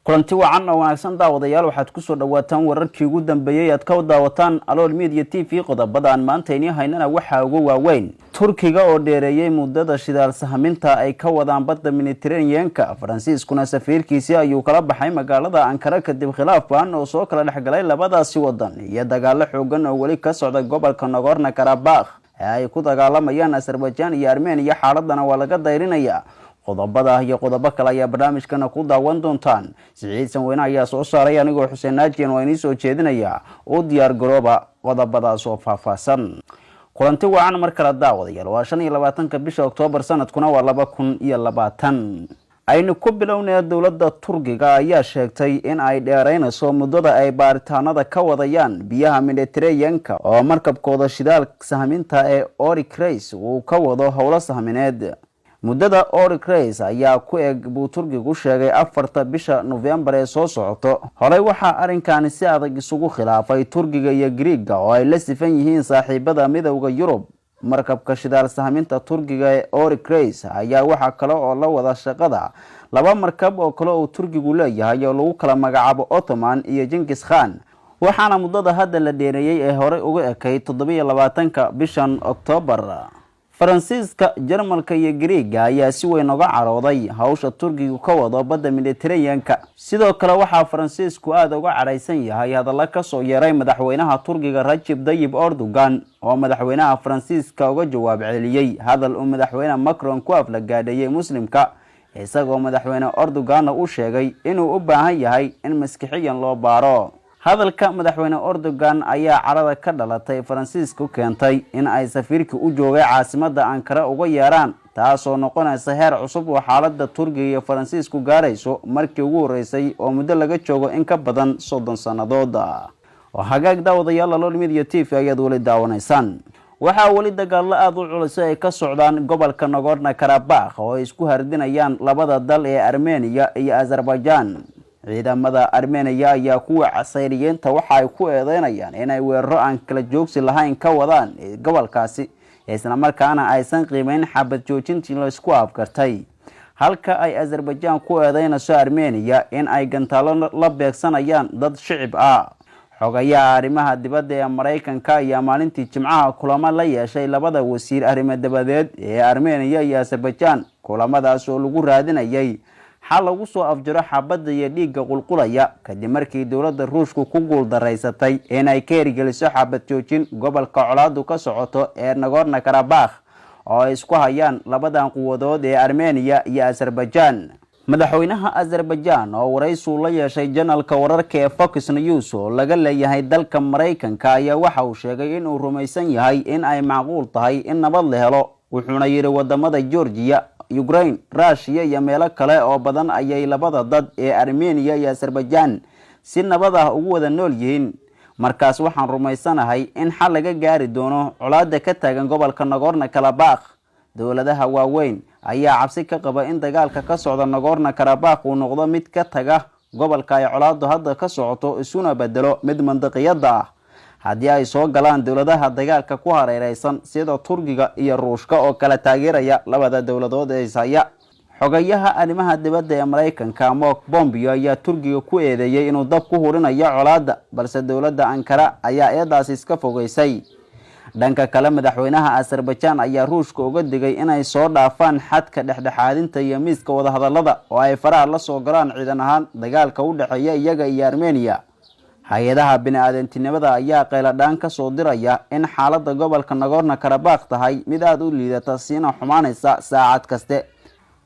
kulanti wacan oo wanaagsan daawadayaal waxaad ku soo dhawaataan wararkii ugu dambeeyay aad ka daawataan Alool Media TV qodobadan maanta inii haynana waxa ugu waaweyn Turkiga oo dheereeyay muddada shidaal sahminta ay ka wadaan badda medetrenianka Fransiskuna safiirkiisii ayuu kala baxay magaalada Ankara kadib khilaaf baan oo soo kala dhaxgalay labadaasi wadan iyo dagaalo xoogan oo wali ka socda gobolka Nagorno Karabakh ay ku dagaalamayaan Azerbaijan iyo Armenia xaaladana waa laga dayrinaya qodobada iyo qodobo kale ayaa barnaamijkana ku daawan doontaan siciidsan weyna ayaa soo saaray anigoo Xuseen Naajiyan oo inii soo jeedinaya oo diyaar garooba qodobadaas oo faahfaahsan kulanti wacan mar kale daawadayaal waa 25 bisha Oktoobar sanadkuna waa 2020 aynu ku bilownaa dawladda Turkiga ayaa sheegtay in ay dheereynayso muddada ay baaritaanada ka wadayaan biyaha Mediterraneanka oo markabkooda shidaal sahminta ee Orikreis uu ka wado howlo sahmineed muddada Orikreis ayaa ku eg buu Turkigu sheegay 4 bisha November ee soo socoto horay waxa arinkan si adag isugu khilaafay Turkiga iyo Greega oo ay la sifan yihiin saaxiibada midowga Yurub markabka shidaal sahminta Turkiga ee Orikreis ayaa waxa kale oo la wada shaqada laba markab oo kale oo Turkigu leeyahay oo lagu kala magacaabo Ottoman iyo Genghis Khan waxaana muddada hadda la dheereeyay ee hore uga ekay 27 bishan Oktoobar Fransiska Jarmalka iyo Greega ayaa si weyn uga carooday hawsha Turkigu ka wado badda Mediterraneanka sidoo kale waxa Fransisku aad uga caraysan yahay hadalka ka soo yeeray madaxweynaha Turkiga Recep Tayyip Erdogan oo madaxweynaha Fransiska uga jawaab celiyay hadal uu madaxweynaha Macron ku aflagaadeeyay muslimka isagoo madaxweyne Erdogan uu sheegay inuu u baahan yahay in maskixiyan loo baaro hadalka madaxweyne Erdogan ayaa carada ka dhalatay Fransiska keentay in ay safiirkii u joogay caasimadda Ankara uga yeeraan taasoo noqonaysa heer cusub oo xaaladda Turkiga iyo Fransisku gaarayso markii ugu horeysay oo muddo laga joogo in ka badan 30 sanadood oo hagaag daawadayaal Alool Media TV ayaad wali daawanaysaan waxa wali dagaalo aad u culus ay ka socdaan gobolka Nagorno Karabakh oo isku hardinayaan labada dal ee Armenia iyo Azerbaijan ciidamada Armenia ayaa kuwa casayriyeenta waxa ay ku eedeynayaan inay weeraro aan kala joogsi lahayn ka wadaan gobolkaasi isla markaana aysan qiimeyn xabad joojintii la isku afkartay halka ay Azerbaijan ku eedeynayso Armenia in ay gantaalo la beegsanayaan dad shicib xogayaha arrimaha dibadda ee Mareykanka ayaa maalintii Jimcaha kulamo la yeeshay labada wasiir arrimo dibadeed ee Armenia iyo Azerbaijan kulamadaas oo lagu raadinayay xal lagu soo afjaro xabadda iyo dhiigga qulqulaya kadib markii dawladda Ruushku ku guul dareysatay in ay ka hirgeliso xabad joojin gobolka colaadu ka socoto ee Nagorno Karabakh oo isku hayaan labadan quwadood ee Armenia iyo Azerbaijan madaxweynaha Azerbaijan oo waraysi la yeeshay janalka wararka ee Fox News oo laga leeyahay dalka Mareykanka ayaa waxa uu sheegay in uu rumaysan yahay in ay macquul tahay in nabad la helo wuxuuna yiri wadamada Georgia Ukraine, Russia iyo meelo kale oo badan ayay labada dad ee Armenia iyo Azerbaijan si nabad ah ugu wada nool yihiin markaas waxaan rumaysanahay in xal laga gaari doono colaadda ka taagan gobolka Nagorno Karabakh dawladaha waaweyn ayaa cabsi ka qaba in dagaalka ka socda Nagorno Karabakh uu noqdo mid ka taga gobolka ay colaaddu hadda ka socoto isuna bedelo mid mandaqiyada haddii ay soo galaan dawladaha dagaalka ku hareeraysan sida Turkiga iyo Ruushka oo kala taageeraya labada dawladood ee isaya xogayaha arrimaha dibadda ee Mareykanka Mark Pompeo ayaa Turkiga ku eedeeyay inuu dab ku hurinayo colaadda balse dawladda Ankara ayaa eedaas iska fogeysay dhanka kale madaxweynaha Azerbaijan ayaa Ruushka uga digay inay soo dhaafaan xadka dhexdhexaadinta iyo miiska wada hadallada oo ay faraha la soo galaan ciidan ahaan dagaalka u dhaxeeya iyaga iyo Armenia hay'adaha bini'aadantinimada ayaa qayladaan ka soo diraya in xaaladda gobolka Nagorno Karabakh tahay mid aad u liidata siina xumaanaysa saacad kaste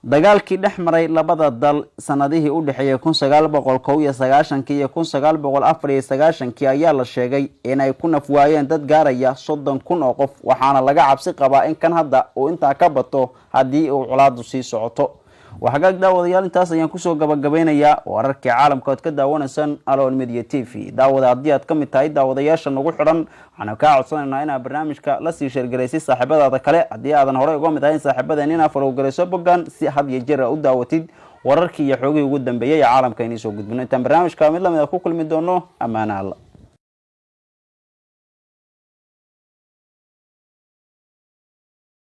dagaalkii dhexmaray labada dal sanadihii u dhaxeeyay 1991 iyo 1994 ayaa la sheegay in ay ku nafwaayeen dad gaaraya 30,000 oo qof waxaana laga cabsi qabaa in kan hadda uu inta ka bato hadii uu colaadu sii socoto وحقاق daawadayaal intaas ayaan ku soo gabagabeynayaa wararkii caalamka oo ka daawanaysan Alool Media TV daawada haddii aad ka mid tahay daawadayaasha nagu xiran waxaan ka codsanaynaa in barnaamijka la sii sheergareysay saaxiibadaada kale haddii aadan hore uga mid ahayn saaxiibadeenina follow gareyso boggan si had iyo jeer u daawatid wararkii iyo xogii ugu dambeeyay caalamka inay soo gudbino intaan barnaamijka mid la mid ah ku kulmi doono amaana Allah